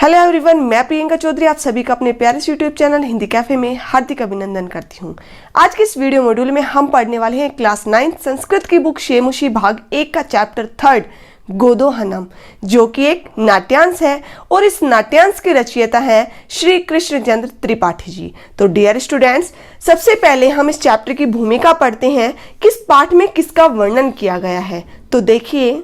Hello everyone, मैं प्रियंका चौधरी आप सभी का अपने प्यारे से यूट्यूब चैनल हिंदी कैफे में हार्दिक अभिनंदन करती हूँ। आज के इस वीडियो मॉड्यूल में हम पढ़ने वाले हैं क्लास 9 संस्कृत की बुक शेमुशी भाग 1 का चैप्टर 3 गोदोहनम, जो कि एक नाट्यांश है और इस नाट्यांश के रचयिता हैं श्री कृष्णचंद्र त्रिपाठी जी। तो डियर स्टूडेंट्स, सबसे पहले हम इस चैप्टर की भूमिका पढ़ते हैं, किस पाठ में किसका वर्णन किया गया है। तो देखिए,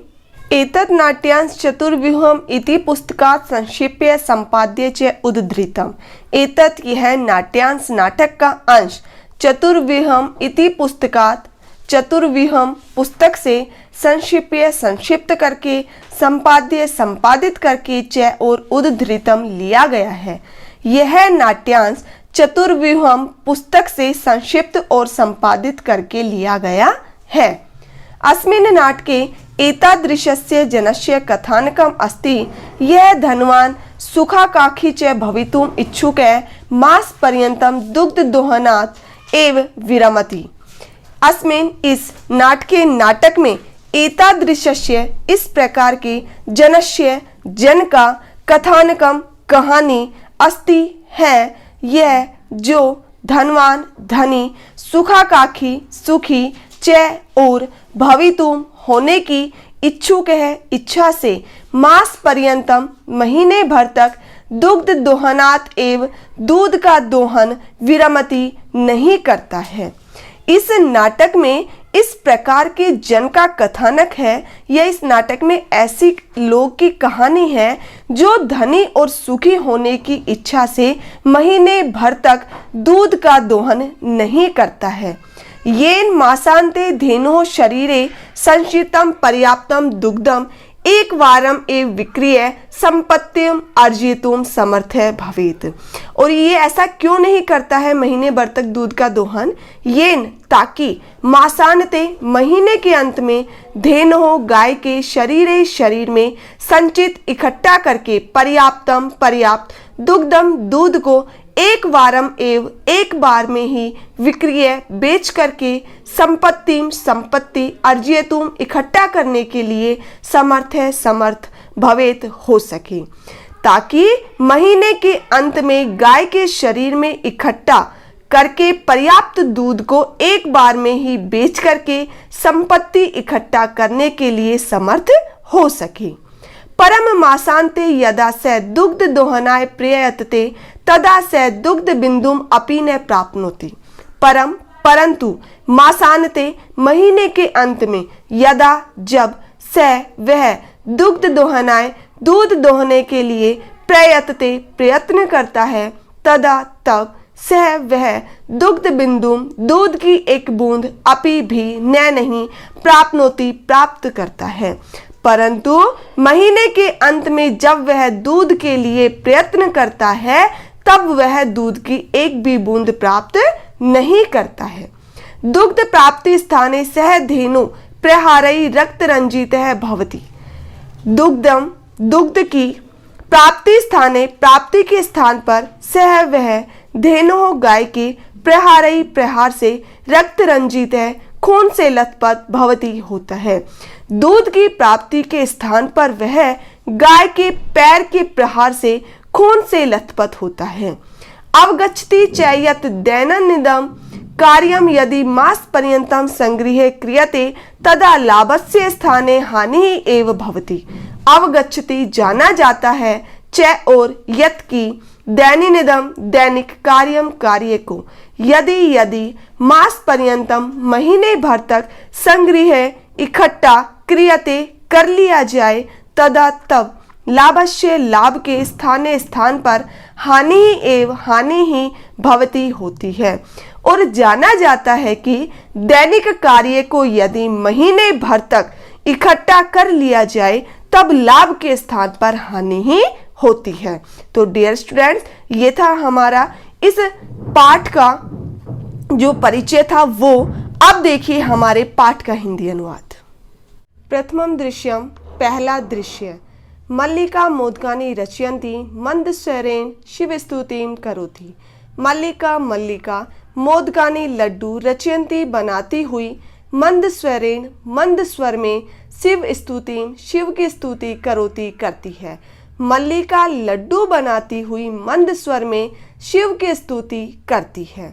एतत् नाट्यांश चतुर्व्यूहम इति पुस्तकात् संक्षिप्य संपाद्य च उद्धृतम्। एतत् यह नाट्यांश नाटक का अंश चतुर्व्यूहम इति पुस्तकात् चतुर्व्यूहम पुस्तक से संक्षिप्य संक्षिप्त करके संपाद्य संपादित करके च और उद्धृतम् लिया गया है। यह नाट्यांश चतुर्व्यूहम पुस्तक से संक्षिप्त और संपादित करके लिया गया है। अस्मिन् नाटके एतादृशस्य जनस्य कथानकम् अस्ति यह धनवान सुखाकांक्षी च भवितुम् इच्छुकः मास पर्यन्तं दुग्ध दोहनात् एव विरमति। अस्मिन् इस नाटक में एतादृशस्य इस प्रकार के जनस्य जन का कथानकम कहानी अस्ति है, यह जो धनवान धनी सुखाकांक्षी सुखी च और भवितुम होने की इच्छुक है इच्छा से मास पर्यंतम महीने भर तक दुग्ध दोहनात एवं दूध का दोहन विरमति नहीं करता है। इस नाटक में इस प्रकार के जन का कथानक है। यह इस नाटक में ऐसी लोग की कहानी है जो धनी और सुखी होने की इच्छा से महीने भर तक दूध का दोहन नहीं करता है। येन मासान्ते धेनोः शरीरे संचितम पर्याप्तम दुग्धम एक वारम एव विक्रिय संपत्तिम अर्जितुम समर्थ भवेत। और ये ऐसा क्यों नहीं करता है महीने भर तक दूध का दोहन? येन ताकि मासान्ते महीने के अंत में धेनोः गाय के शरीर में संचित इकट्ठा करके पर्याप्तम पर्याप्त दुग्धम दूध को एक वारम एव एक बार में ही विक्रिय बेच करके संपत्ति अर्जितुम इकट्ठा करने के लिए समर्थ भवेत हो सके, ताकि महीने के अंत में गाय के शरीर में इकट्ठा करके पर्याप्त दूध को एक बार में ही बेच करके संपत्ति इकट्ठा करने के लिए समर्थ हो सके। परम मासान्ते यदा स दुग्ध दोहनाय प्रयतते तदा स दुग्ध बिंदुम अपि न प्राप्नोति। परंतु मासान्ते महीने के अंत में यदा जब स वह दुग्ध दोहनाय दूध दोहने के लिए प्रयत्न करता है तदा तब सह वह दुग्ध बिंदुम दूध की एक बूंद अपि भी नहीं प्राप्नोति प्राप्त करता है। परंतु महीने के अंत में जब वह दूध के लिए प्रयत्न करता है तब वह दूध की एक भी बूंद प्राप्त नहीं करता है। दुग्ध प्राप्ति स्थाने सह धेनु प्रहारई रक्त रंजित भवति। दुग्ध की प्राप्ति के स्थान पर सह वह धेनु गाय के प्रहार से रक्त रंजित है खून से लथपथ भवती होता है। दूध की प्राप्ति के स्थान पर वह गाय के पैर के प्रहार से खून से लथपथ होता है। अवगच्छति चयत दैनन्दिनम कार्यम यदि मास पर्यंतम संगृहे क्रियते तदा लाभस्य स्थाने हानि एव भवति। अवगच्छति जाना जाता है, च और यत की दैनिनिदम दैनिक कार्य को यदि मास पर्यंतम महीने भर तक संग्रह इकट्ठा क्रियते कर लिया जाए तदा तब लाभस्य लाभ के स्थान पर हानि ही भवती होती है। और जाना जाता है कि दैनिक कार्य को यदि महीने भर तक इकट्ठा कर लिया जाए तब लाभ के स्थान पर हानि ही होती है। तो डियर स्टूडेंट्स, ये था हमारा इस पाठ का जो परिचय था वो। अब देखिए हमारे पाठ का हिंदी अनुवाद। प्रथमम दृश्यम, पहला दृश्य। मल्लिका मोदकानि रचयन्ति मंदस्वरेण शिवस्तुतिं करोति। मल्लिका मोदकानि लड्डू रचयन्ति बनाती हुई मंद स्वर में शिव की स्तुति करोति करती है। मल्लिका लड्डू बनाती हुई मंद स्वर में शिव की स्तुति करती है।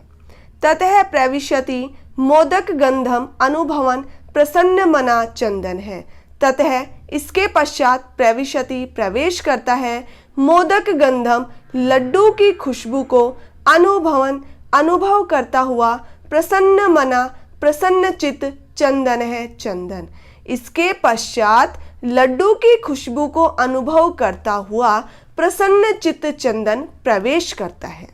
ततः प्रविशति मोदक गंधम अनुभवन प्रसन्न मना चंदन है। ततः इसके पश्चात प्रविशति प्रवेश करता है मोदक गंधम लड्डू की खुशबू को अनुभवन अनुभव करता हुआ प्रसन्न मना प्रसन्न चित्त चंदन है चंदन। इसके पश्चात लड्डू की खुशबू को अनुभव करता हुआ प्रसन्न चित्त चंदन प्रवेश करता है।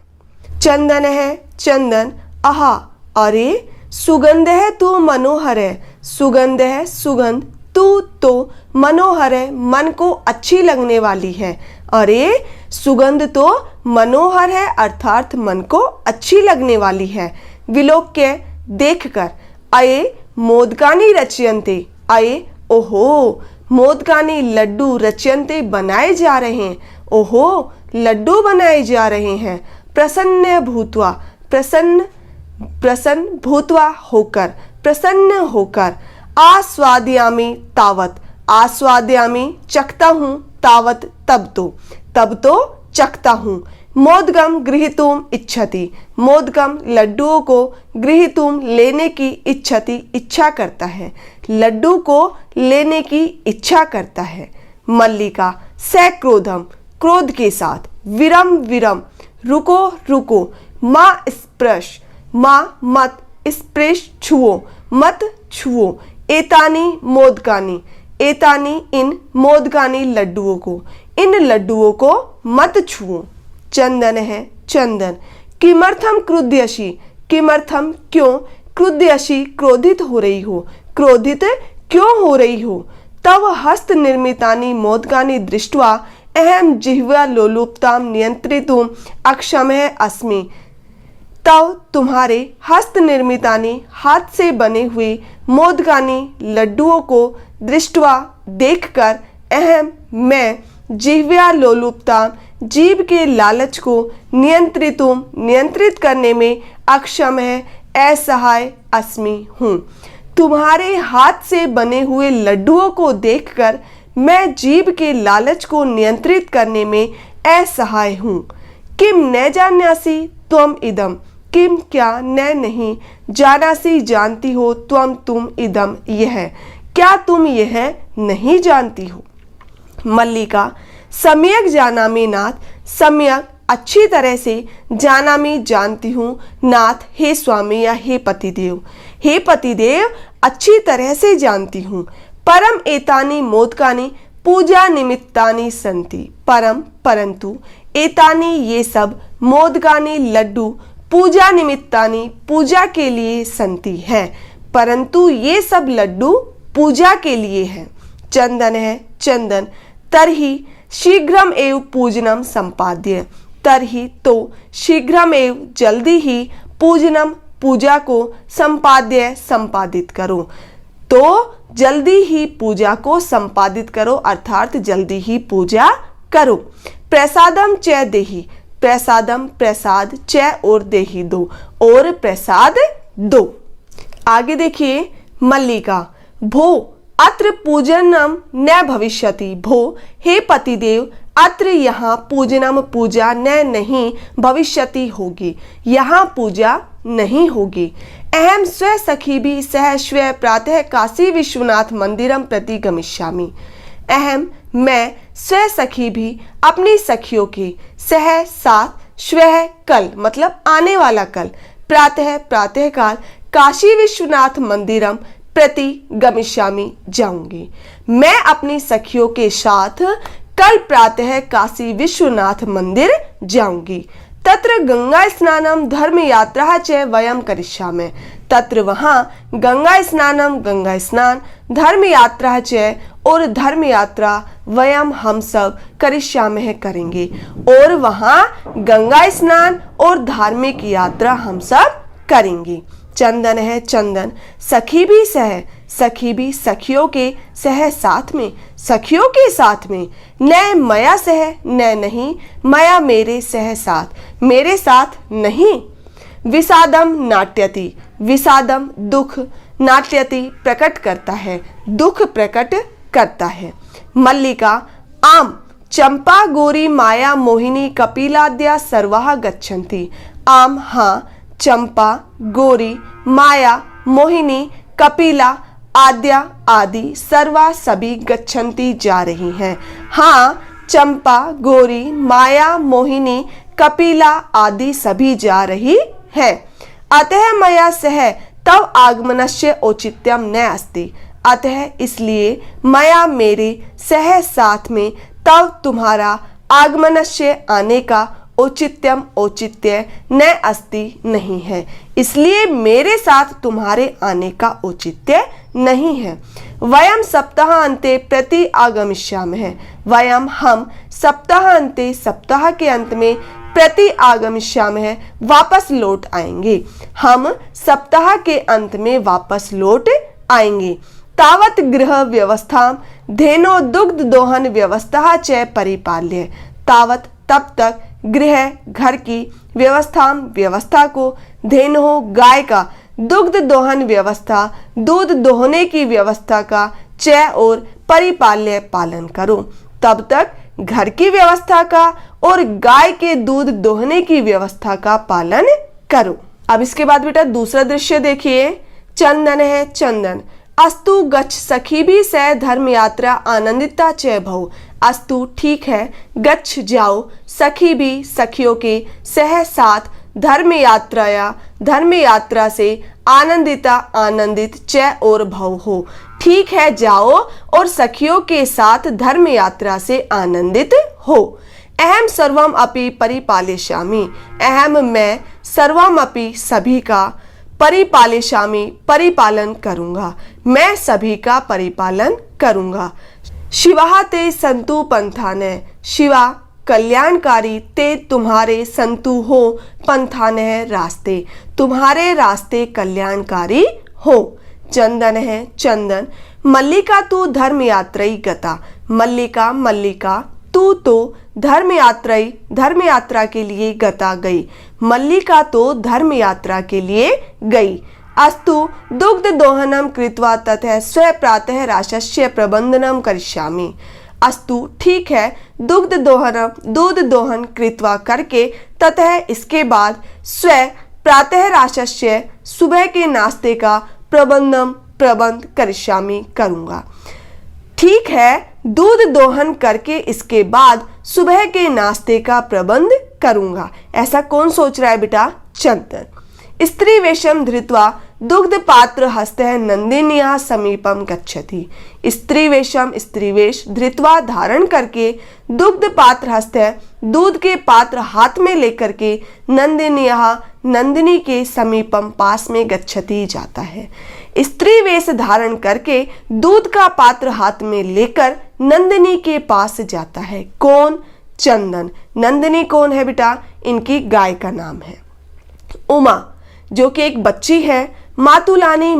चंदन है चंदन आहा अरे सुगंध है तू मनोहर है। सुगंध है सुगंध तू तो मनोहर है मन को अच्छी लगने वाली है। अरे सुगंध तो मनोहर है अर्थात मन को अच्छी लगने वाली है। विलोक्य देखकर अये मोदकानि रचयन्ते अये ओहो मोदकानि लड्डू रचयन्ते बनाए जा रहे हैं। ओहो लड्डू बनाए जा रहे हैं। प्रसन्न भूत्वा प्रसन्न भूत्वा होकर प्रसन्न होकर आस्वादयामि तावत आस्वादयामि चखता हूँ तावत तब तो चखता हूँ। मोदकम गृहीतुम इच्छति मोदकम लड्डुओं को गृहीतुम लेने की इच्छति इच्छा करता है लड्डू को लेने की इच्छा करता है। मल्लिका सक्रोधम क्रोध के साथ विरम विरम रुको रुको माँ स्पर्श माँ मत स्पर्श छुओ मत छुओ एतानी मोदकानी एतानी इन मोदकानी लड्डुओं को इन लड्डुओं को मत छुओ। चंदन है चंदन किमर्थम क्रुध्यसि किमर्थम क्यों क्रुध्यसि क्रोधित हो रही हो क्रोधित क्यों हो रही हो। तव हस्त निर्मितानि मोदकानि दृष्ट्वा अहम जिह्वा लोलुपताम नियंत्रितुम अक्षमः अस्मि। तव तुम्हारे हस्त निर्मितानि हाथ से बने हुए मोदकानि लड्डुओं को दृष्ट्वा देखकर अहम मैं जिह्वा लोलुपताम जीभ के लालच को नियंत्रित करने में अक्षम है असहाय अस्मि हूँ। तुम्हारे हाथ से बने हुए लड्डुओं को देखकर मैं जीभ के लालच को नियंत्रित करने में असहाय हूँ। किम न जानासी त्वम इदम किम क्या न नहीं जानासी जानती हो तुम इदम यह क्या तुम यह नहीं जानती हो। मल्लिका सम्यक जानामि नाथ सम्यक अच्छी तरह से जानामि जानती हूँ नाथ हे स्वामी या हे पतिदेव अच्छी तरह से जानती हूँ। परम एतानि मोदकानि पूजा निमित्तानि संति परम परंतु एतानि ये सब मोदकानि लड्डू पूजा निमित्तानि पूजा के लिए संति है परंतु ये सब लड्डू पूजा के लिए है। चंदन है चंदन तरहि शीघ्रम एव पूजनम संपाद्य तरहि तो शीघ्रम एव जल्दी ही पूजनम पूजा को संपाद्य संपादित करो तो जल्दी ही पूजा को संपादित करो अर्थात जल्दी ही पूजा करो। प्रसादम च देहि प्रसादम प्रसाद च और देहि दो और प्रसाद दो। आगे देखिए मल्लिका भो अत्र पूजनम न भविष्यति भो हे पतिदेव अत्र यहाँ पूजनम पूजा न नहीं भविष्यति होगी यहाँ पूजा नहीं होगी। अहम स्व सखी भी सह स्व प्रातः काशी विश्वनाथ मंदिरम प्रति गमिष्यामि। अहम मैं स्व सखी भी अपनी सखियों के सह साथ स्व कल मतलब आने वाला कल प्रातः काल काशी विश्वनाथ मंदिरम प्रति गमिष्यामि जाऊंगी। मैं अपनी सखियों के साथ कल प्रातः काशी विश्वनाथ मंदिर जाऊंगी। तत्र गंगा स्नानम धर्म यात्रा च वयम करिष्यामि तत्र वहाँ गंगा स्नान धर्म यात्रा च और धर्म यात्रा वयम हम सब करिष्यामि करेंगे और वहाँ गंगा स्नान और धार्मिक यात्रा हम सब करेंगे। चंदन है चंदन सखी भी सखियों के सह साथ में सखियों के साथ में न मया सह न नहीं मया मेरे सह साथ मेरे साथ नहीं। विषादम नाट्यति विषादम दुख नाट्यति प्रकट करता है दुख प्रकट करता है। मल्लिका आम चंपा गौरी माया मोहिनी कपिलाद्या सर्वाः गच्छन्ति। आम हाँ, चंपा गौरी माया मोहिनी कपिला आद्या आदि सर्वा सभी गच्छन्ति जा रही हैं। हाँ, चंपा गौरी माया मोहिनी कपिला आदि सभी जा रही है। अतः मया सह तव आगमनस्य औचित्यम न अस्ति। अतः इसलिए मया मेरे सह साथ में तव तुम्हारा आगमनस्य आने का औचित्यम औचित्य न अस्ति नहीं है, इसलिए मेरे साथ तुम्हारे आने का औचित्य नहीं है। वयम सप्ताह अंते प्रति आगमिष्यामः। वयम हम सप्ताह अंते सप्ताह के अंत में प्रति आगमिष्यामः वापस लौट आएंगे। हम सप्ताह के अंत में वापस लौट आएंगे। तावत गृह व्यवस्था धेनो दुग्ध दोहन व्यवस्था च परिपाल्य। तावत तब तक गृह घर की व्यवस्था को, धेनु गाय का, दुग्ध दोहन व्यवस्था दूध दोहने की व्यवस्था का, च और परिपाल्य पालन करो। तब तक घर की व्यवस्था का और गाय के दूध दोहने की व्यवस्था का पालन करो। अब इसके बाद बेटा दूसरा दृश्य देखिए। चंदन है चंदन। अस्तु गच्छ सखी भी स धर्म यात्रा आनंदिता च भव। अस्तु ठीक है, गच्छ जाओ, सखी भी सखियों के सह साथ धर्म यात्रा से आनंदिता आनंदित च और भव हो। ठीक है, जाओ और सखियों के साथ धर्म यात्रा से आनंदित हो। अहम सर्वम अपि परिपालयिष्यामि। अहम मैं सर्वम अपि सभी का परिपालयिष्यामि परिपालन करूंगा। मैं सभी का परिपालन करूंगा। शिवा ते संतु पंथान। शिवा कल्याणकारी, ते तुम्हारे, संतु हो, पंथान रास्ते, तुम्हारे रास्ते कल्याणकारी हो। चंदन है चंदन। मल्लिका तू धर्म यात्राई गता। मल्लिका मल्लिका तू तो धर्म यात्रा के लिए गता गई। मल्लिका तो धर्म यात्रा के लिए गई। अस्तु दुग्ध दोहनम कृत्वा ततः स्व प्रातः राशस्य प्रबंधनम करिष्यामि। अस्तु ठीक है, दूध दोहन कृत्वा करके, ततः इसके बाद, स्व प्रातः राशस्य सुबह के नाश्ते का, प्रबंध करिष्यामि करूंगा। ठीक है, दूध दोहन करके इसके बाद सुबह के नाश्ते का प्रबंध करूंगा। ऐसा कौन सोच रहा है बेटा? चंदन। स्त्री वेशम धृत्वा दुग्ध पात्र हस्तः नंदिन्या समीपम गच्छति। स्त्री वेश धृत्वा धारण करके, दुग्ध पात्र हस्तः दूध के पात्र हाथ में लेकर के, नंदिनी के समीपम पास में गच्छति जाता है। स्त्री वेश धारण करके दूध का पात्र हाथ में लेकर नंदिनी के पास जाता है। कौन? चंदन। नंदिनी कौन है बेटा? इनकी गाय का नाम है। उमा जो कि एक बच्ची है। मातुलानी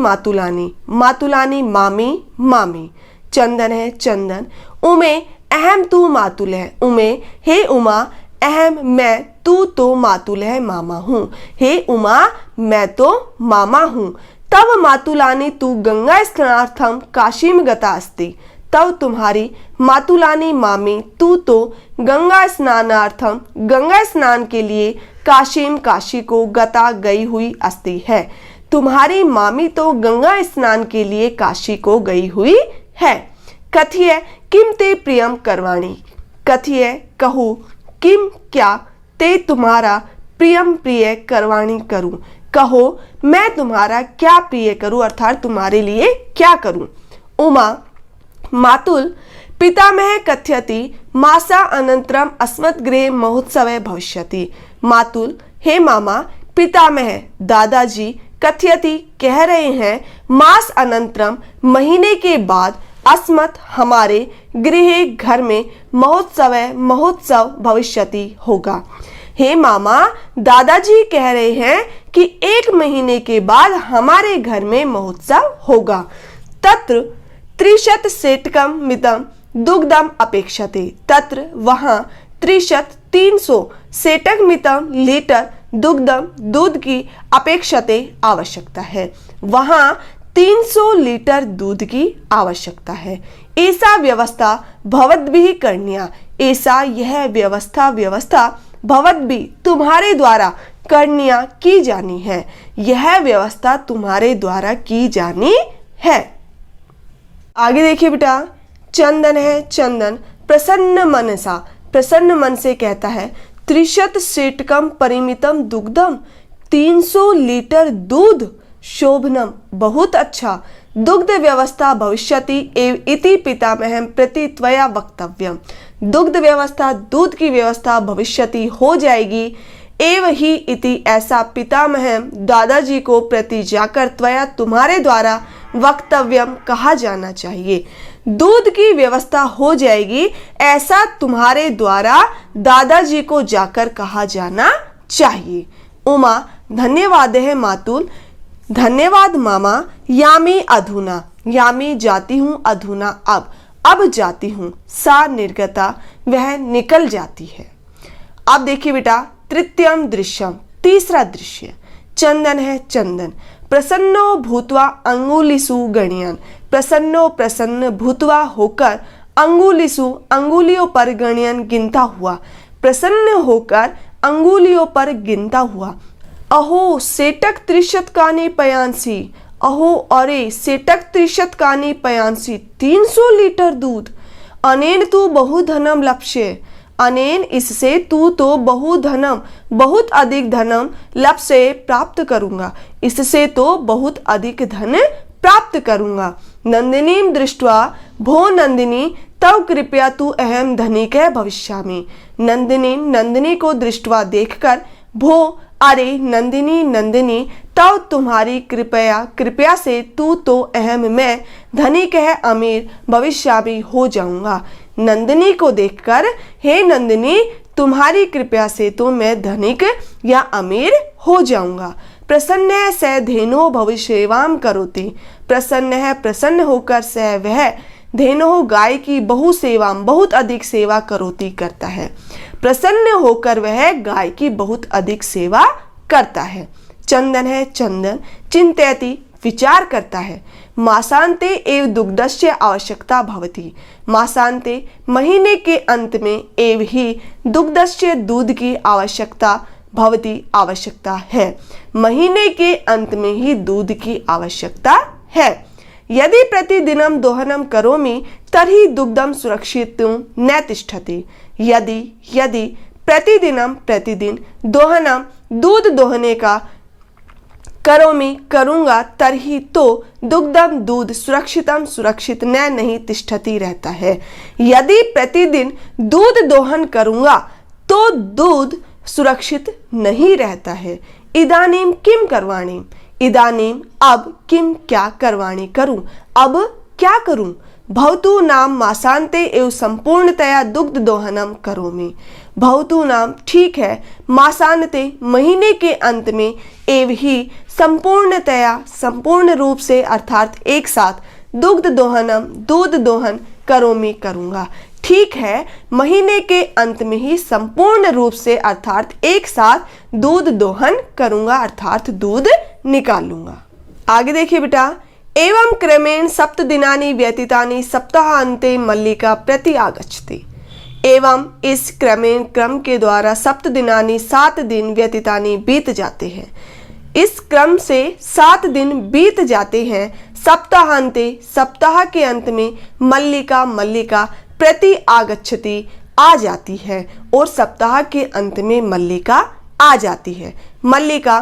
मामी। चंदन है चंदन। उमे अहम तू मातुल है। उमे हे उमा, अहम मैं, तू तो मातुल है, मामा हूँ। हे उमा, मैं तो मामा हूँ। तब मातुलानी तू गंगा स्नानार्थम काशीम गता अस्ति। तब तुम्हारी मातुलानी मामी तू तो गंगा स्नान के लिए काशी को गता गई हुई अस्ति है। तुम्हारी मामी तो गंगा स्नान के लिए काशी को गई हुई है। कथिय किम ते प्रियम करवाणी। कथिय कहूँ, किम क्या, ते तुम्हारा, प्रियम प्रिय, करवाणी करूं। कहो मैं तुम्हारा क्या प्रिय करूं, अर्थात तुम्हारे लिए क्या करूं। उमा मातुल पितामह कथयति मासा अनंतरम अस्मद्गृहे महोत्सवे भविष्यति। मातुल हे मामा, पितामह दादाजी, कथयति कह रहे हैं, मास अनंतरम महीने के बाद, अस्मत् हमारे, गृहे घर में, महोत्सव भविष्यति होगा। हे मामा, दादाजी कह रहे हैं कि 1 महीने के बाद हमारे घर में महोत्सव होगा। तत्र 30 सेटकम मितम दुग्धम अपेक्षते। तत्र वहां 300 सेटक मितम लीटर दुग्धम दूध की अपेक्षते आवश्यकता है। वहां 300 लीटर दूध की आवश्यकता है। ऐसा व्यवस्था भवद्भिः करणीया। ऐसा यह व्यवस्था भवद्भिः तुम्हारे द्वारा करनिया की जानी है। यह व्यवस्था तुम्हारे द्वारा की जानी है। आगे देखिए बेटा, चंदन है चंदन प्रसन्न मनसा, प्रसन्न मन से कहता है 30 शीटकम परिमितम दुग्धम, 300 लीटर दूध, शोभनम बहुत अच्छा, दुग्ध व्यवस्था भविष्यति एव इति पितामहं प्रति त्वया वक्तव्यम, दुग्ध व्यवस्था दूध की व्यवस्था भविष्यति हो जाएगी, एव ही इति ऐसा पितामह दादाजी को प्रति जाकर त्वया तुम्हारे द्वारा वक्तव्यम कहा जाना चाहिए। दूध की व्यवस्था हो जाएगी ऐसा तुम्हारे द्वारा दादाजी को जाकर कहा जाना चाहिए। उमा धन्यवाद है मातुल, धन्यवाद मामा, यामी अधुना, यामी जाती हूँ, अधुना अब जाती हूँ, सा निर्गता वह निकल जाती है। अब देखिए बेटा, तृतीयम दृश्यम तीसरा दृश्य, चंदन है चंदन प्रसन्नो भूत्वा अंगुलिसु गणयन, प्रसन्नो प्रसन्न भूत्वा होकर अंगुलिसु अंगुलियों पर गणयन गिनता हुआ, प्रसन्न होकर अंगुलियों पर गिनता हुआ। अहो सेटक त्रिशतकानि पयांसी, अहो अरे सेटक त्रिशतकानि पयांसी, 300 लीटर दूध, अनेन तू बहुधनम लप्स्ये, अनेन इससे तू तो बहुधनम बहुत अधिक धनम लप्स्ये प्राप्त करूंगा, इससे तो बहुत अधिक धन प्राप्त करूंगा। नंदिनीम दृष्ट्वा भो नंदिनी तव कृपया तू अहम धनिक है भविष्यामि, नंदिनी नंदिनी को दृष्ट्वा देखकर भो अरे नंदिनी नंदिनी तव तुम्हारी कृपया से तू तो अहम मैं धनिक है अमीर भविष्यामि हो जाऊंगा। नंदिनी को देखकर हे नंदिनी तुम्हारी कृपया से तो मैं धनिक या अमीर हो जाऊंगा। प्रसन्न है स धेनो भविष्यवाम करोति, प्रसन्न है प्रसन्न होकर स वह धेनो गाय की बहुत अधिक सेवा करोति करता है, प्रसन्न होकर वह गाय की बहुत अधिक सेवा करता है। चंदन है चंदन चिंतयति विचार करता है, मासांते एव दुग्धस्य आवश्यकता भवति, मासांते महीने के अंत में एव ही दुग्धस्य दूध की आवश्यकता भवति आवश्यकता है, महीने के अंत में ही दूध की आवश्यकता है। यदि प्रतिदिनम दोहनम करोमि तर्हि दुग्धम सुरक्षितुं न तिष्ठति, यदि प्रतिदिन दोहनम दूध दोहने का करोमि करूंगा तर्हि तो दुग्धम दूध सुरक्षित नहीं तिष्ठति रहता है। यदि प्रतिदिन दूध दोहन करूंगा तो दूध सुरक्षित नहीं रहता है। इदानीम किम करवाणी, इदानीम अब किम क्या करवाणी करूं, अब क्या करूं। भवतु नाम मासांते एवं संपूर्णतया दुग्ध दोहनम करोमि, भवतु नाम ठीक है, मासांते महीने के अंत में एव ही संपूर्णतया संपूर्ण रूप से अर्थात एक साथ दुग्ध दोहन करोमि करूंगा। ठीक है, महीने के अंत में ही संपूर्ण रूप से अर्थात एक साथ दूध दोहन करूंगा अर्थात दूध निकालूंगा। आगे देखिए बेटा, एवं क्रमेण 7 दिनानि व्यतीतानि सप्ताहान्ते मल्लिका प्रति आगच्छति, एवं इस क्रम के द्वारा 7 दिनानि 7 दिन व्यतीतानि बीत जाते हैं, इस क्रम से 7 दिन बीत जाते हैं। सप्ताहांते सप्ताह के अंत में मल्लिका प्रति आगच्छति आ जाती है और सप्ताह के अंत में मल्लिका आ जाती है। मल्लिका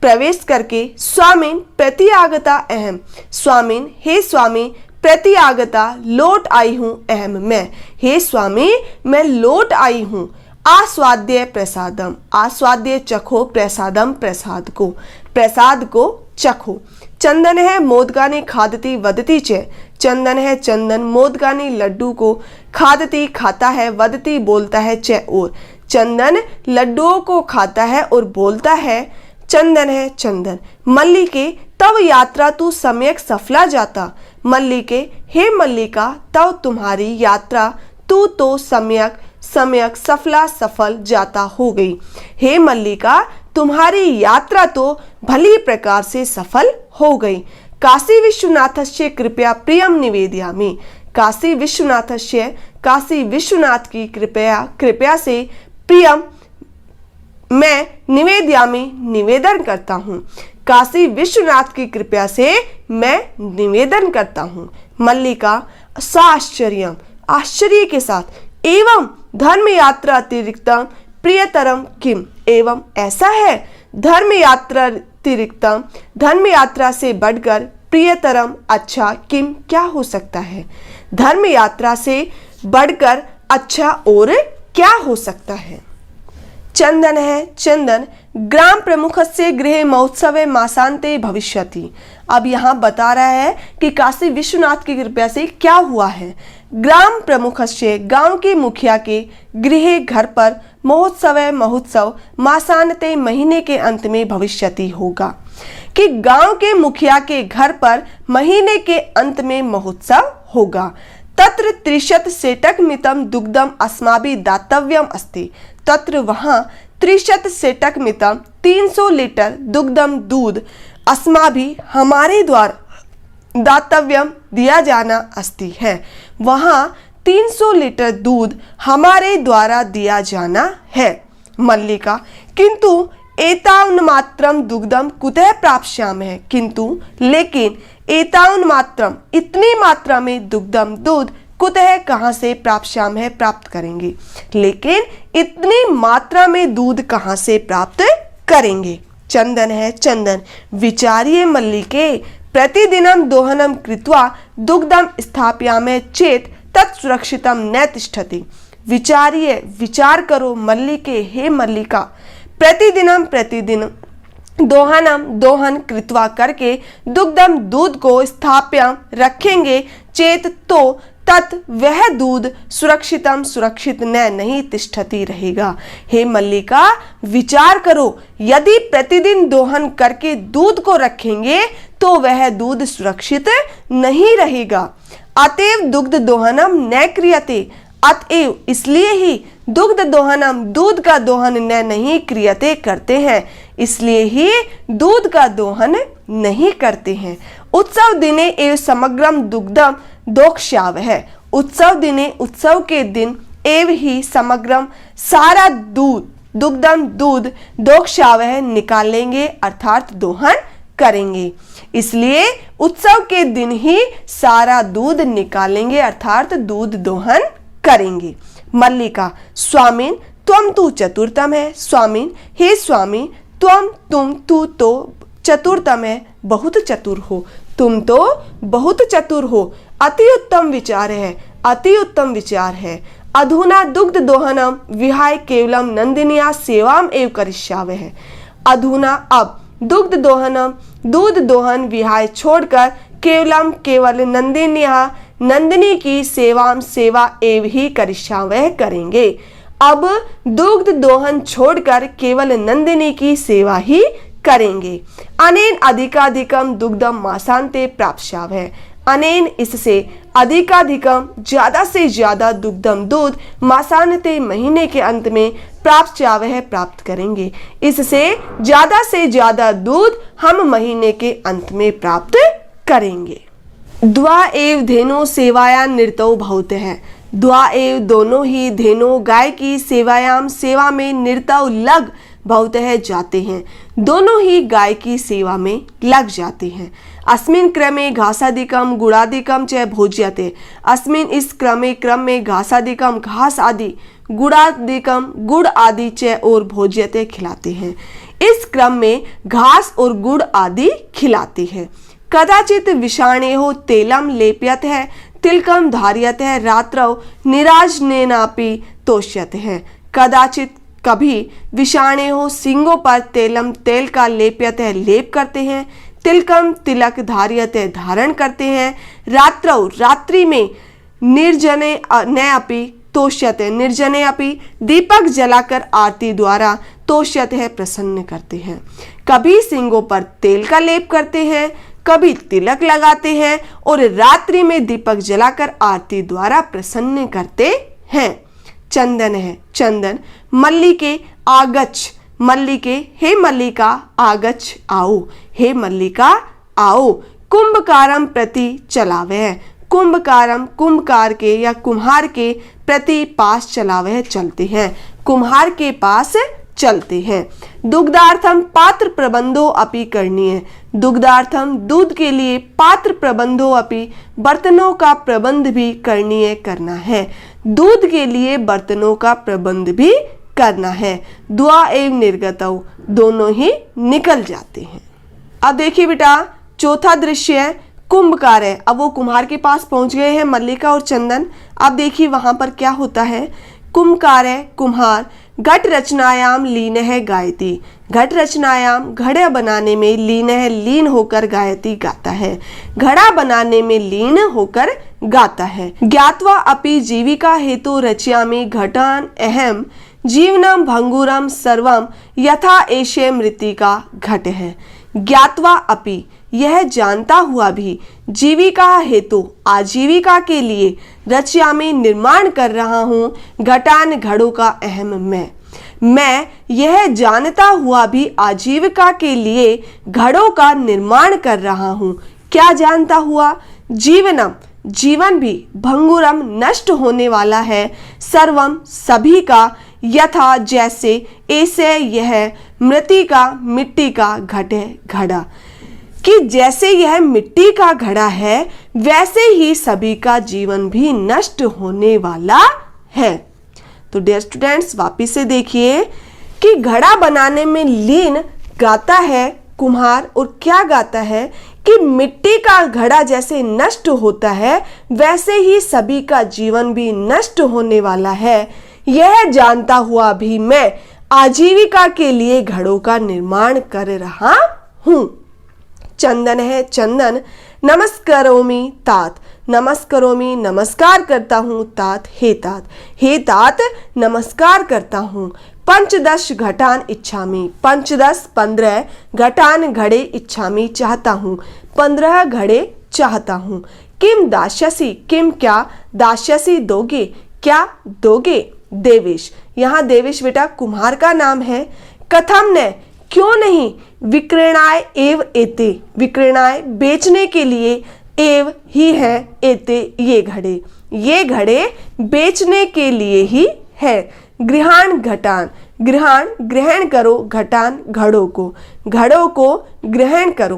प्रवेश करके स्वामीन प्रति आगता अहम, स्वामीन हे स्वामी प्रति आगता लौट आई हूँ अहम मैं, हे स्वामी मैं लौट आई हूँ। आस्वाद्य प्रसादम, आस्वाद्य चखो प्रसादम प्रसाद को चखो। चंदन है मोदकानी खादती वदती च, चंदन है चंदन मोदकानी लड्डू को खादती खाता है वदती बोलता है च और, चंदन लड्डुओं को खाता है और बोलता है। चंदन है चंदन मल्लिके तव यात्रा तू सम्यक सफला जाता, मल्लिके हे मल्लिका तव तुम्हारी यात्रा तू तो सम्यक सफला सफल जाता हो गई। हे मल्लिका तुम्हारी यात्रा तो भली प्रकार से सफल हो गई। काशी विश्वनाथस्य कृपया प्रियम निवेदयामि, काशी विश्वनाथस्य, काशी विश्वनाथ की कृपया से प्रियम मैं निवेदयामि, निवेदन करता हूँ। काशी विश्वनाथ की कृपया से मैं निवेदन करता हूँ। मल्लिका साश्चर्यम, आश्चर्य के साथ, एवं धर्म यात्रा अतिरिक्तम प्रियतरम किम, एवं ऐसा है, धर्म यात्रा अतिरिक्तम, धर्म यात्रा से बढ़कर प्रियतरम अच्छा किम क्या हो सकता है। धर्म यात्रा से बढ़कर अच्छा और क्या हो सकता है। चंदन है, चंदन ग्राम प्रमुखस्य गृह महोत्सवे मासांते भविष्यति। अब यहाँ बता रहा है कि काशी विश्वनाथ की कृपया से क्या हुआ है। ग्राम प्रमुखस्य, गांव के मुखिया के, गृह घर पर, महोत्सव मासांते महीने के अंत में, भविष्यति होगा, कि गांव के मुखिया के घर पर महीने के अंत में महोत्सव होगा। तत्र 30 सेटक मितम दुग्धम अस्माभिः दातव्यम अस्ति। तत्र वहाँ 30 सेटक मितम 300 लीटर दुग्धम दूध अस्माभिः हमारे द्वारा दातव्यम दिया जाना अस्ति है। वहाँ 300 लीटर दूध हमारे द्वारा दिया जाना है। मल्लिका किंतु एतावन् मात्रम दुग्धम कुतः प्राप्स्यामः, किंतु लेकिन एतावन् मात्रम इतनी मात्रा में दुग्धम दूध कुतः कहाँ से प्राप्स्यामः प्राप्त करेंगे, लेकिन इतनी मात्रा में दूध कहाँ से प्राप्त करेंगे। चंदन है, चंदन विचार्ये मल्लिके प्रतिदिनम दोहनम कृत्वा दुग्धम स्थापयामः चेत तत्सुरक्षितम न तिष्ठति। विचार्ये, विचार करो मल्लिके, हे मल्लिका, प्रतिदिन दोहन कृत्वा करके दुग्धम दूध को स्थाप्य रखेंगे, चेत तो तत् वह दूध सुरक्षित नहीं तिष्ठति रहेगा। हे मल्लिका विचार करो, यदि प्रतिदिन दोहन करके दूध को रखेंगे तो वह दूध सुरक्षित नहीं रहेगा। अतएव दुग्ध दोहनम न क्रियते, अतएव इसलिए ही दुग्ध दोहनम दूध का दोहन नहीं क्रियते करते हैं, इसलिए ही दूध का दोहन नहीं करते हैं। उत्सव दिने एवं समग्रम दुग्धम दोक्ष्याव है। उत्सव दिने, उत्सव के दिन, एवं ही समग्रम सारा दुग्धम दूध दोक्ष्याव है निकालेंगे अर्थात दोहन करेंगे, इसलिए उत्सव के दिन ही सारा दूध निकालेंगे अर्थात दूध दोहन करेंगे। मल्लिका स्वामीन त्वम तु चतुर्थम है। स्वामीन हे स्वामी, तुम तू तो चतुर्थम है, बहुत चतुर हो, तुम तो बहुत चतुर हो। अति उत्तम विचार है, अति उत्तम विचार है। अधुना दुग्ध दोहनम विहाय केवलम नंदिनिया सेवाम एव करिष्यामः। अधुना अब दुग्ध दोहनम दूध दोहन विहाय छोड़कर केवल नंदिनी की सेवा एव ही करिष्यामः करेंगे। अब दुग्ध दोहन छोड़कर केवल नंदिनी की सेवा ही करेंगे। अनेन अधिकाधिकम दुग्धम मासांते प्राप्स्यामः। अनेन इससे अधिकाधिकम ज्यादा से ज्यादा दुग्धम दूध मासांते महीने के अंत में प्राप्स्यामः प्राप्त करेंगे। इससे ज्यादा से ज्यादा दूध हम महीने के अंत में प्राप्त करेंगे। द्वा एव धेनो सेवाया निरतौ भवते हैं। द्वा एव दोनों ही धेनो गाय की सेवा में निरतौ लग भवते हैं जाते हैं, दोनों ही गाय की सेवा में लग जाते हैं। अस्मिन् क्रमे घासादिकम गुड़ादिकम च भोज्यते। अस्मिन् इस क्रम में घासादिकम घास आदि, गुड़ादिकम गुड़ आदि च और भोज्यते खिलाते हैं। इस क्रम में घास और गुड़ आदि खिलाते हैं। कदाचित विषाणेहो तेलम लेप्यत है, तिलकम धार्यत है, रात्रौ निराजनेनापि तोष्यत है। कदाचित कभी विषाणेहो सींगों पर तेलम तेल का लेप्यत है लेप करते हैं, तिलकम तिलक धार्यत है धारण करते हैं, रात्रौ रात्रि में निर्जने न अपि तोष्यत है, निर्जने अपि दीपक जलाकर आरती द्वारा तोष्यत है प्रसन्न करते हैं। कभी सींगों पर तेल का लेप करते हैं, कभी तिलक लगाते हैं और रात्रि में दीपक जलाकर आरती द्वारा प्रसन्न करते हैं। चंदन है, चंदन मल्लिके आगच्छ। मल्लिके हे मल्लिका आगच्छ आओ, हे मल्लिका आओ। कुंभकारम प्रति चलावे है, कुंभकारम कुंभकार के या कुम्हार के प्रति पास चलावे चलते हैं, कुम्हार के पास चलते हैं। दुग्धार्थम पात्र प्रबंधो अपि करणीय, दुग्धार्थम दूध के लिए पात्र प्रबंधो अपि बर्तनों का प्रबंध भी करणीय करना है, दूध के लिए बर्तनों का प्रबंध भी करना है। द्वा एवं निर्गतौ दोनों ही निकल जाते हैं। अब देखिए बेटा चौथा दृश्य है कुंभकार है। अब वो कुम्हार के पास पहुंच गए हैं मल्लिका और चंदन। अब देखिए वहां पर क्या होता है। कुंभकार है कुम्हार घट रचनायाम लीन है गायती, घट रचनायाम घड़ा बनाने में लीन है लीन होकर गायती गाता है, घड़ा बनाने में लीन होकर गाता है। ज्ञात्वा अपि जीविका हेतु रचयामि घटान अहम जीवनम भंगुरम सर्वम यथा एषे मृत्तिका घट है। ज्ञात्वा अपि यह जानता हुआ भी जीविका हेतु आजीविका के लिए रचयामि निर्माण कर रहा हूँ घटान घड़ों का अहम मैं यह जानता हुआ भी आजीविका के लिए घड़ों का निर्माण कर रहा हूँ। क्या जानता हुआ। जीवनम जीवन भी भंगुरम नष्ट होने वाला है, सर्वम सभी का, यथा जैसे, ऐसे यह मृत्तिका मिट्टी का घट है घड़ा, कि जैसे यह मिट्टी का घड़ा है वैसे ही सभी का जीवन भी नष्ट होने वाला है। तो डियर स्टूडेंट्स वापिस से देखिए कि घड़ा बनाने में लीन गाता है कुम्हार, और क्या गाता है कि मिट्टी का घड़ा जैसे नष्ट होता है वैसे ही सभी का जीवन भी नष्ट होने वाला है। यह जानता हुआ भी मैं आजीविका के लिए घड़ों का निर्माण कर रहा हूँ। चंदन है चंदन नमस्करोमि तात, नमस्करोमि नमस्कार करता हूँ, तात हे तात नमस्कार करता हूँ। पंचदश घटान इच्छामि, पंचदश 15 घटान घड़े इच्छामि चाहता हूँ, 15 घड़े चाहता हूँ। किम दास्यसि, किम क्या, दास्यसि दोगे, क्या दोगे। देवेश, यहाँ देवेश बेटा कुम्हार का नाम है। कथम ने क्यों नहीं, विक्रयणाय एव एते, विक्रयणाय बेचने के लिए, एव ही है, एते ये घड़े बेचने के लिए ही है। गृहाण घटान, गृहाण ग्रहण करो, घटान घड़ों को ग्रहण करो।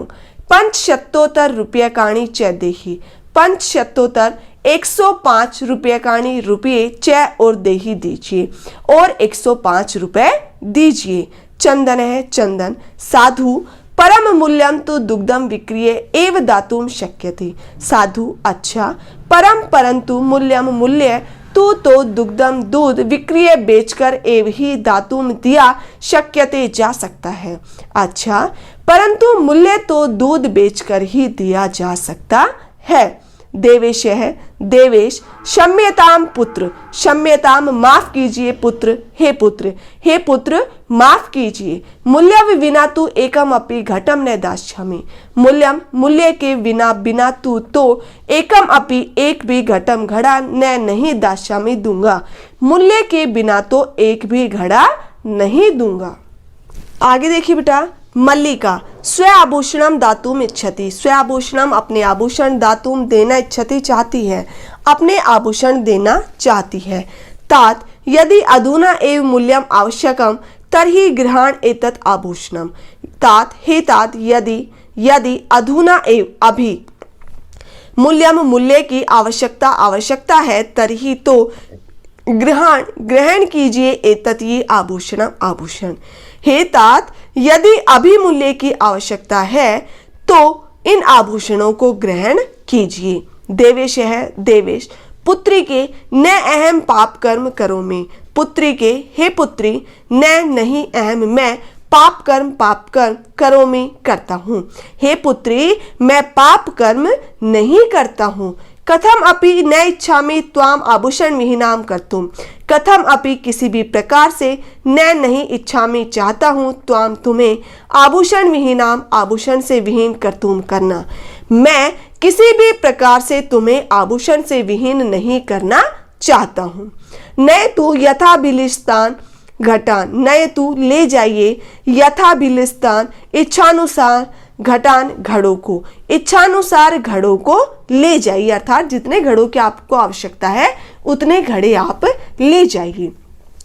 पंचशतोत्तर रुपयकाणी च देही, पंचशतोत्तर 105 रुपयकाणी रुपये च और देही दीजिए, और 105 रुपए दीजिए। चंदन है चंदन साधु परम मूल्यम तो दुग्धम विक्रिय एव दातुम शक्यते, साधु अच्छा, परम परंतु मूल्यम मूल्य तो दुग्धम दूध विक्रिय बेचकर एव ही दातुम दिया शक्यते जा सकता है। अच्छा परंतु मूल्य तो दूध बेचकर ही दिया जा सकता है। देवेश है देवेश क्षम्यताम पुत्र, क्षम्यताम माफ कीजिए पुत्र, हे पुत्र माफ कीजिए। मूल्य विना तू एकम अपि घटम न दास्यामि, मूल्यम मूल्य के बिना तू तो एकम अपि एक भी घटम घड़ा न नहीं दास्यामि दूंगा, मूल्य के बिना तो एक भी घड़ा नहीं दूंगा। आगे देखिए बेटा मल्लिका स्व आभूषणम दातुम इच्छति, स्व आभूषणम अपने आभूषण दातुम देना इच्छति चाहती है, अपने आभूषण देना चाहती है। तात यदि अधुना एव मूल्यम आवश्यकम तर्हि गृहाण एतत् आभूषणम, तात हे तात यदि अधुना एव अभी मूल्यम मूल्य की आवश्यकता है तर्हि तो ग्रहण कीजिए एतत् ये आभूषण। हे तात यदि अभी मूल्य की आवश्यकता है तो इन आभूषणों को ग्रहण कीजिए। देवेश है देवेश पुत्री के न अहम पाप कर्म करो में, पुत्री के हे पुत्री न नहीं अहम मैं पाप कर्म करो में करता हूँ, हे पुत्री मैं पाप कर्म नहीं करता हूँ। कथम अपि न इच्छामि त्वाम आभूषण विहीनाम कर्तुम, कथम अपि किसी भी प्रकार से न नहीं इच्छामि चाहता हूँ त्वाम तुम्हें आभूषण विहीनाम आभूषण से विहीन कर्तुम करना, मैं किसी भी प्रकार से तुम्हें आभूषण से विहीन नहीं करना चाहता हूँ। न तू यथाभिलिस्तान घटान, नए तू ले जाइए यथाभिलिस्तान इच्छानुसार घटान घड़ों को, इच्छानुसार घड़ों को ले जाइए, अर्थात जितने घड़ों की आपको आवश्यकता है उतने घड़े आप ले जाइए।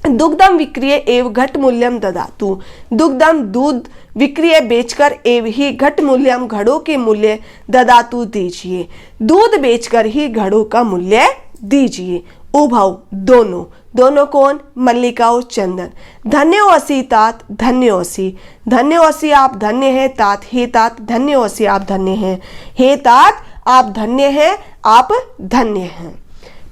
दुग्धम विक्रिय एव घट मूल्यम ददातु, दुग्धम दूध विक्रिय बेचकर एव ही घट मूल्यम घड़ों के मूल्य ददातु दीजिए, दूध बेचकर ही घड़ों का मूल्य दीजिए। उभव दोनों, दोनों कौन? मल्लिका और चंदन। धन्योसी तात, धन्योसी, धन्योसी आप धन्य हैं, तात हे तात धन्योसी आप धन्य हैं, हे तात आप धन्य हैं, आप धन्य हैं।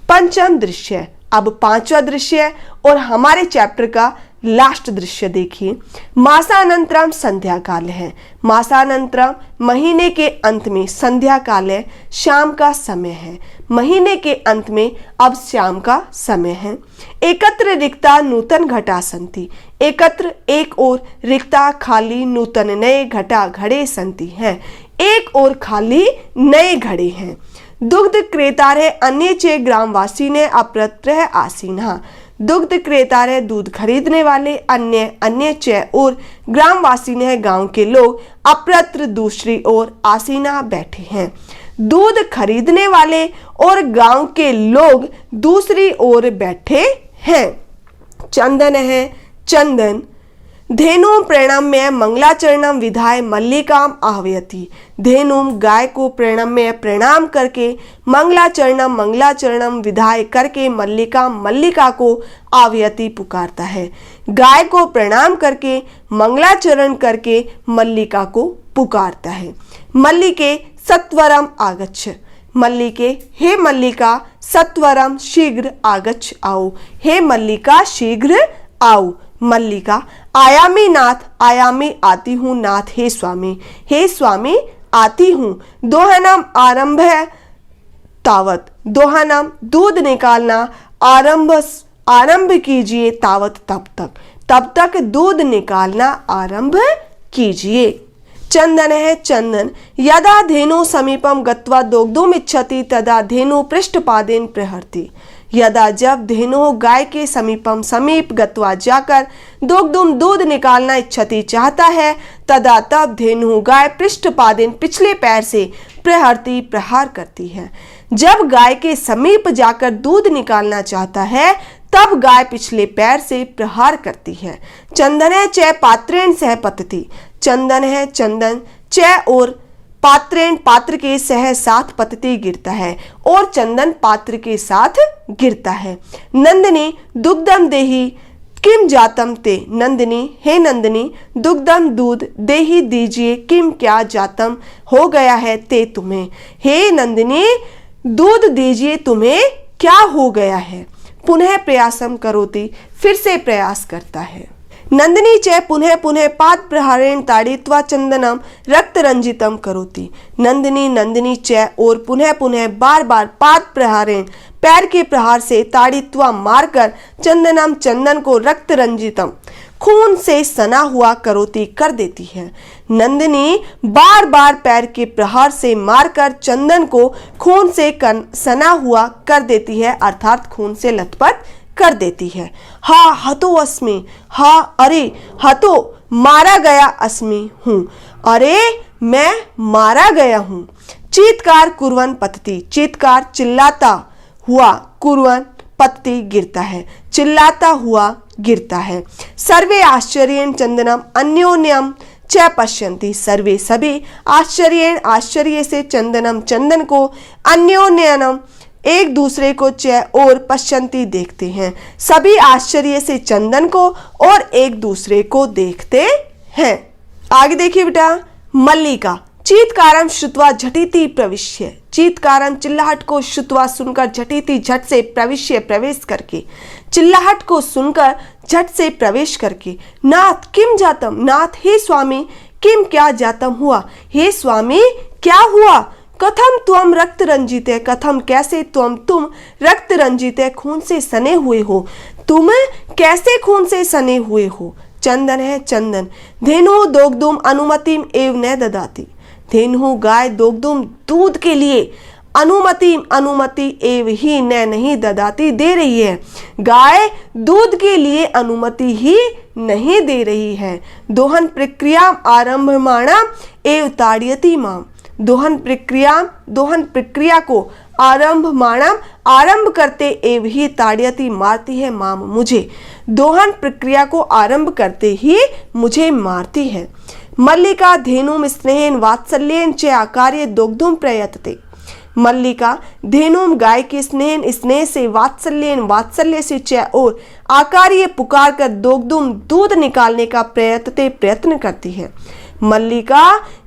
पंचम दृश्य, अब पांचवा दृश्य और हमारे चैप्टर का लास्ट दृश्य देखिए। मासानंतरम संध्या काल है, मासानंतरम महीने के अंत में, संध्या काल है, शाम का समय है, महीने के अंत में अब शाम का समय है। एकत्र रिक्ता नूतन घटा संति, एकत्र एक और रिक्ता खाली नूतन नए घटा घड़े संति हैं, एक और खाली नए घड़े हैं। दुग्ध क्रेतारे अन्य चे ग्रामवासी ने अप्रत्रह आसीना, दुग्ध क्रेतारे दूध खरीदने वाले, अन्य चे और ग्रामवासी ने गांव के लोग अप्रत्र दूसरी ओर आसीना बैठे हैं, दूध खरीदने वाले और गांव के लोग दूसरी ओर बैठे हैं। चंदन है चंदन, धेनु प्रणम्य मंगलाचरणम विधाय मल्लिकाम आह्वयति, धेनु गाय को प्रणम्य प्रणाम करके, मंगलाचरणम विधाय करके, मल्लिका को आह्वयति पुकारता है। गाय को प्रणाम करके, मंगलाचरण करके मल्लिका को पुकारता है। मल्लिके सत्वरम आगच्छ, मल्लिके हे मल्लिका, सत्वरम शीघ्र आगच्छ आओ, हे मल्लिका शीघ्र आओ। मल्लिका आयामी नाथ, आयामी आती हूँ, नाथ हे स्वामी आती हूँ। दोहनम आरंभ है तावत, दोहनम दूध निकालना, आरंभ कीजिए, तावत तब तक दूध निकालना आरंभ कीजिए। चंदन है चंदन, यदा धेनु समीपम गत्वा दोग्धुम इच्छति तदा धेनु पृष्ठपादेन प्रहरति, यदा जब धेनु गाय के समीप गत्वा जाकर दोग्धुम दूध निकालना इच्छति चाहता है, तदा तब धेनु गाय पृष्ठपादेन पिछले पैर से प्रहरती प्रहार करती है। जब गाय के समीप जाकर दूध निकालना चाहता है तब गाय पिछले पैर से प्रहार करती है। चंदन है च पात्रेण सह पतति, चंदन है चंदन च और पात्रेण पात्र के सह साथ पतति गिरता है और चंदन पात्र के साथ गिरता है। नंदिनी दुग्धम देही किम जातम ते, नंदिनी हे नंदिनी दुग्धम दूध देही दीजिए, किम क्या जातम हो गया है ते तुम्हें, हे नंदिनी दूध दीजिए तुम्हें क्या हो गया है। पुनः प्रयासम करोति, फिर से प्रयास करता है। नंदिनी च पुनः पाद प्रहारेण ताड़ित्वा चंदनम रक्त रंजितम करोति, नंदिनी च और पुनः बार पाद प्रहारेण पैर के प्रहार से ताड़ित्वा मारकर चंदन को रक्त रंजितम खून से सना हुआ करोति कर देती है। नंदिनी बार पैर के प्रहार से मारकर चंदन को खून से सना हुआ कर देती है, अर्थात खून से लथपथ कर देती है। हा हतो अस्मि, हा अरे, हतो मारा गया, अस्मि हूँ, अरे मैं मारा गया हूँ। चीत्कार कुर्वन पतति, चीत्कार चिल्लाता हुआ, कुर्वन पतति गिरता है, चिल्लाता हुआ गिरता है। सर्वे आश्चर्येण चंदनम अन्योन्यम च पश्यन्ति, सर्वे सभी आश्चर्येण आश्चर्य से चंदन को अन्योन्यम एक दूसरे को च और पश्यन्ति देखते हैं, सभी आश्चर्य से चंदन को और एक दूसरे को देखते हैं। आगे देखिए बेटा, मल्लिका चीत्कारम श्रुत्वा झटिति प्रविश्य, चीत्कारम चिल्लाहट को श्रुत्वा सुनकर झटिति झट से प्रविश्य प्रवेश करके, चिल्लाहट को सुनकर झट से प्रवेश करके। नाथ किम जातम, नाथ हे स्वामी किम क्या जातम हुआ, हे स्वामी क्या हुआ। कथम त्वम रक्त रंजिते, कथम कैसे तुम रक्त रंजिते खून से सने हुए हो, तुम कैसे खून से सने हुए हो। चंदन है चंदन, धेनु दोग्धुम अनुमतिम एव न ददाति, धेनु गाय दोग्धुम दूध के लिए अनुमति अनुमति एव ही न नहीं ददाती दे रही है। गाय दूध के लिए अनुमति ही नहीं दे रही है। दोहन प्रक्रिया आरंभमाणा एव ताड़यति माम। दोहन प्रक्रिया को आरंभ करते एव ही ताड़यति मारती है माम मुझे। दोहन प्रक्रिया को आरंभ करते ही मुझे मारती है। मल्लिका धेनुम स्नेहेन वात्सल्येन च आकार्य दुग्धुम प्रयतते। मल्लिका धेनुम गाय के स्नेह से वात्सल्य से च और आकार्य पुकार कर दुग्धुम दूध निकालने का प्रयत्न करती है। मल्लिका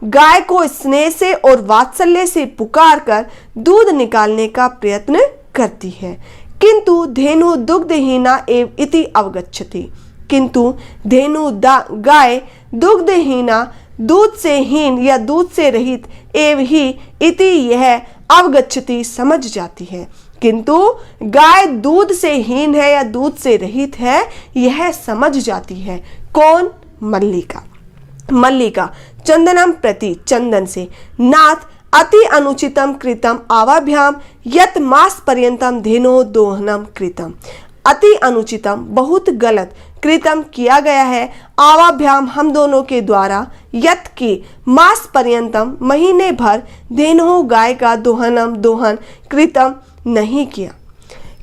गाय को स्नेह से और वात्सल्य से पुकार कर दूध निकालने का प्रयत्न करती है। किंतु धेनु दुग्धहीना एव इति अवगच्छति। किंतु धेनु गाय दुग्धहीना दूध से हीन या दूध से रहित एव ही इति यह अवगच्छति समझ जाती है। किंतु गाय दूध से हीन है या दूध से रहित है यह समझ जाती है। कौन? मल्लिका। मल्लिका चंदनम प्रति चंदन से नाथ अति अनुचितम कृतम आवाभ्याम यत मास पर्यंतम धेनो दोहनम कृतम। अति अनुचितम बहुत गलत, कृतम किया गया है, आवाभ्याम हम दोनों के द्वारा, यत की मास पर्यंतम महीने भर, धेनो गाय का दोहन कृतम नहीं किया,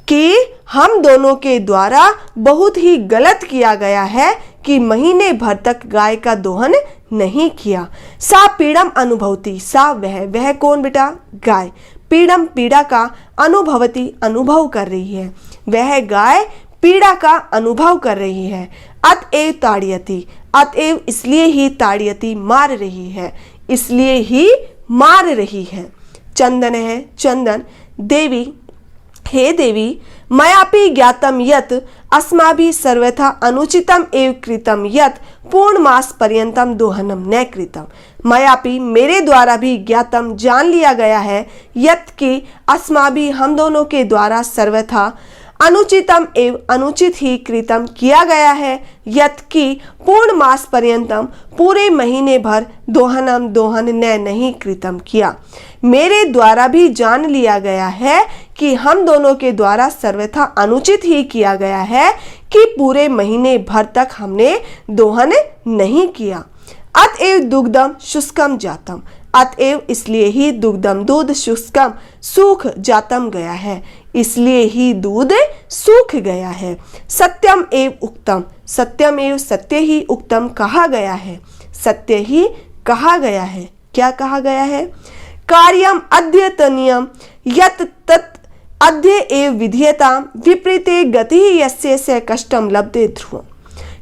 कि हम दोनों के द्वारा बहुत ही गलत किया गया है कि महीने भर तक गाय का दोहन नहीं किया। सा पीड़म अनुभवती। सा वह कौन बेटा? गाय। पीड़म पीड़ा का, अनुभवती अनुभव कर रही है, वह गाय पीड़ा का अनुभव कर रही है। अतएव ताड़यति। अतएव इसलिए ही ताड़यति मार रही है, इसलिए ही मार रही है। चंदन है चंदन। देवी हे देवी मयापि ज्ञातम यत अस्माभिः सर्वथा अनुचितम एव कृतम यत पूर्णमास पर्यंतम दोहनम न कृतम। मयापि मेरे द्वारा भी ज्ञातम जान लिया गया है, यत कि अस्माभिः हम दोनों के द्वारा सर्वथा अनुचितम एव अनुचित ही कृतम किया गया है, यत कि पूर्ण मास पर्यंतम पूरे महीने भर दोहन न नहीं कृतम किया। मेरे द्वारा भी जान लिया गया है कि हम दोनों के द्वारा सर्वथा अनुचित ही किया गया है कि पूरे महीने भर तक हमने दोहन नहीं किया। अतएव दुग्धम शुष्कम जातम। अतएव इसलिए ही दुग्धम दूध शुष्कम सूख जातम गया है, इसलिए ही दूध सूख गया है। सत्यम एव उक्तम। सत्यम एव सत्य ही उक्तम कहा गया है, सत्य ही कहा गया है। क्या कहा गया है? कार्यम अद्यतनीयम यत तत् अद्य एव विधीयताम विपरीते गति यस्य स कष्टम लब्धे ध्रुवम।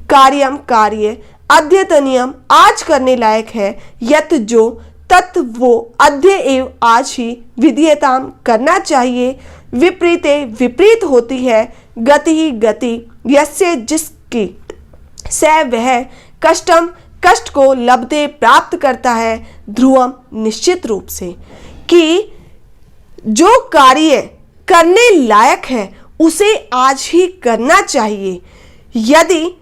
कार्यम कार्य, अद्यतनीयम आज करने लायक है, यत जो, तत् वो, अद्य एव आज ही, विधीयताम करना चाहिए, विपरीते विपरीत होती है, गति ही गति, यस्य जिसकी, स वह, कष्टम कष्ट को, लब्धे प्राप्त करता है, ध्रुवम निश्चित रूप से। कि जो कार्य करने लायक है उसे आज ही करना चाहिए। यदि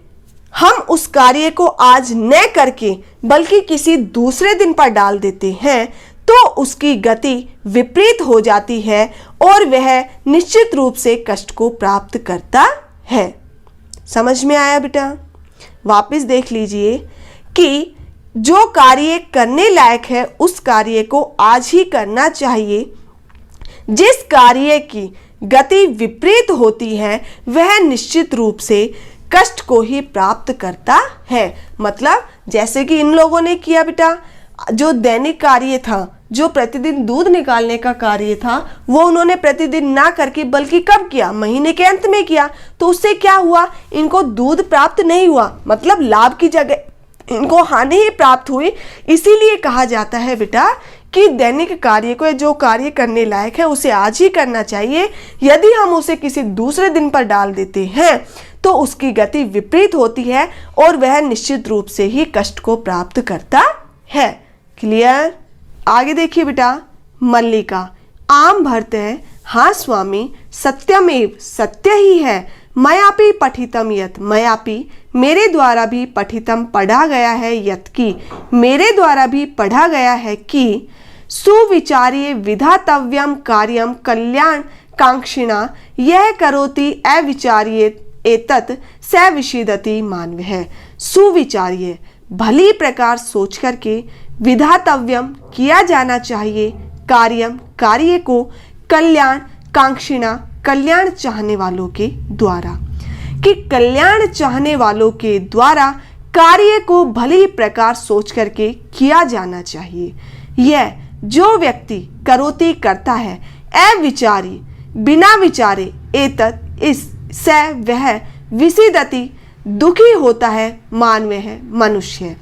हम उस कार्य को आज न करके बल्कि किसी दूसरे दिन पर डाल देते हैं तो उसकी गति विपरीत हो जाती है और वह निश्चित रूप से कष्ट को प्राप्त करता है। समझ में आया बेटा? वापस देख लीजिए कि जो कार्य करने लायक है उस कार्य को आज ही करना चाहिए। जिस कार्य की गति विपरीत होती है वह निश्चित रूप से कष्ट को ही प्राप्त करता है। मतलब जैसे कि इन लोगों ने किया बेटा, जो दैनिक कार्य था, जो प्रतिदिन दूध निकालने का कार्य था, वो उन्होंने प्रतिदिन ना करके बल्कि कब किया? महीने के अंत में किया। तो उससे क्या हुआ? इनको दूध प्राप्त नहीं हुआ, मतलब लाभ की जगह इनको हानि ही प्राप्त हुई। इसीलिए कहा जाता है बेटा कि दैनिक कार्य को, जो कार्य करने लायक है उसे आज ही करना चाहिए। यदि हम उसे किसी दूसरे दिन पर डाल देते हैं तो उसकी गति विपरीत होती है और वह निश्चित रूप से ही कष्ट को प्राप्त करता है। क्लियर? आगे देखिए बेटा। मल्लिका आम भरते हैं। हाँ स्वामी, सत्यमेव सत्य ही है। मयापि पठितम यत। मयापि मेरे द्वारा भी पठितम पढ़ा गया है, यत की मेरे द्वारा भी पढ़ा गया है कि सुविचार्य विधातव्यम कार्यम कल्याण कांक्षिणा यह करोति अविचार्य एतत् स विषीदति मानवः। सुविचार्य भली प्रकार सोच करके, विधातव्यम किया जाना चाहिए, कार्यम कार्य को, कल्याण कांक्षिणा कल्याण चाहने वालों के द्वारा, कि कल्याण चाहने वालों के द्वारा कार्य को भली प्रकार सोच करके किया जाना चाहिए। यह जो व्यक्ति करोति करता है, अविचारी बिना विचारे, एतत् इस स वह, विषीदति दुखी होता है, मानव है मनुष्य,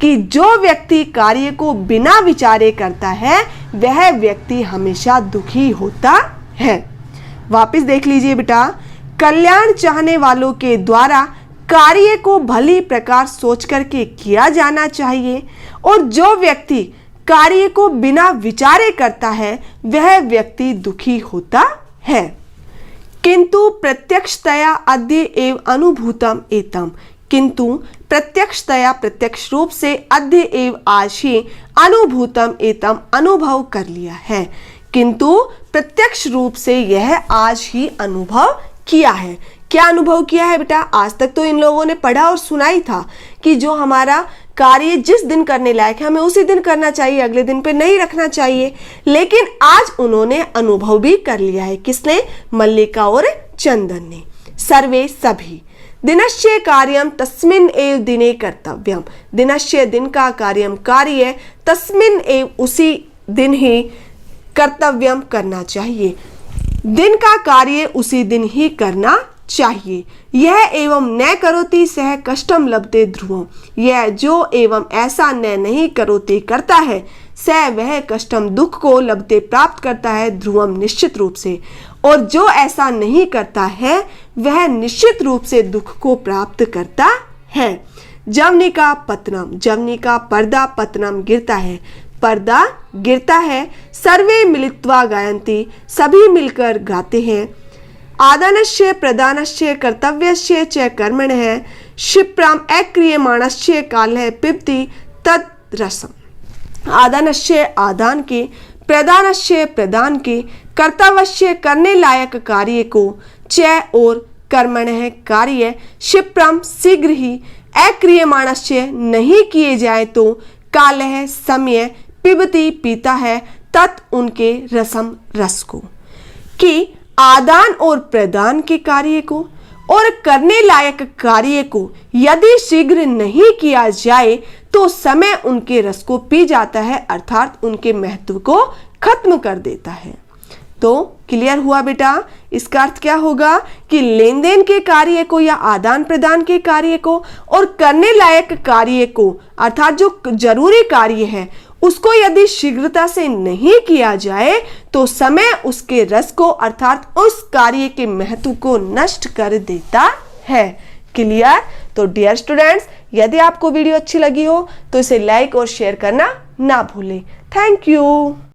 कि जो व्यक्ति कार्य को बिना विचारे करता है वह व्यक्ति हमेशा दुखी होता है। वापस देख लीजिए बेटा, कल्याण चाहने वालों के द्वारा कार्य को भली प्रकार सोच करके किया जाना चाहिए, और जो व्यक्ति कार्य को बिना विचारे करता है वह व्यक्ति दुखी होता है। किंतु प्रत्यक्षतया अद्य एव अनुभूतम एतम, किंतु प्रत्यक्षतया प्रत्यक्ष रूप से अद्य एव आज ही अनुभूतम एतम अनुभव कर लिया है, किंतु प्रत्यक्ष रूप से यह आज ही अनुभव किया है। क्या अनुभव किया है बेटा? आज तक तो इन लोगों ने पढ़ा और सुना ही था कि जो हमारा कार्य जिस दिन करने लायक है हमें उसी दिन करना चाहिए, अगले दिन पे नहीं रखना चाहिए, लेकिन आज उन्होंने अनुभव भी कर लिया है। किसने? मल्लिका और चंदन ने। सर्वे सभी दिनश्य कार्यम तस्मिन् एव दिने कर्तव्यम, दिनश्य दिन का कार्यम कार्य, तस्मिन् एव उसी दिन ही कर्तव्यम करना चाहिए, दिन का कार्य उसी दिन ही करना चाहिए। यह एवं न करोति सह कष्टम लभते ध्रुवम, यह जो एवं ऐसा न नहीं करोति करता है, सह वह कष्टम दुख को लभते प्राप्त करता है, ध्रुवम निश्चित रूप से, और जो ऐसा नहीं करता है वह निश्चित रूप से दुख को प्राप्त करता है। जवनिका पतनम, जवनी का पर्दा, पतनम गिरता है, पर्दा गिरता है। सर्वे मिलित्वा गायन्ति, सभी मिलकर गाते हैं। आदानस्य प्रदानस्य कर्तव्यस्य च कर्मणः क्षिप्रम अक्रियमाणस्य कालः पिबति तद्रसम। आदानस्य आदान के, प्रदानस्य प्रदान के, कर्तव्यस्य करने लायक कार्य को, च और कर्मणः कार्य, क्षिप्रम शीघ्र ही, अक्रियमाणस्य नहीं किए जाए तो, कालः समय, पिबति पीता है, तत् उनके रसम रस को, कि आदान और प्रदान के कार्य को और करने लायक कार्य को यदि शीघ्र नहीं किया जाए तो समय उनके रस को पी जाता है, अर्थात उनके महत्व को खत्म कर देता है। तो क्लियर हुआ बेटा? इसका अर्थ क्या होगा कि लेन देन के कार्य को या आदान प्रदान के कार्य को और करने लायक कार्य को, अर्थात जो जरूरी कार्य है उसको यदि शीघ्रता से नहीं किया जाए तो समय उसके रस को, अर्थात उस कार्य के महत्व को नष्ट कर देता है। क्लियर? तो डियर स्टूडेंट्स, यदि आपको वीडियो अच्छी लगी हो तो इसे लाइक और शेयर करना ना भूलें। Thank you.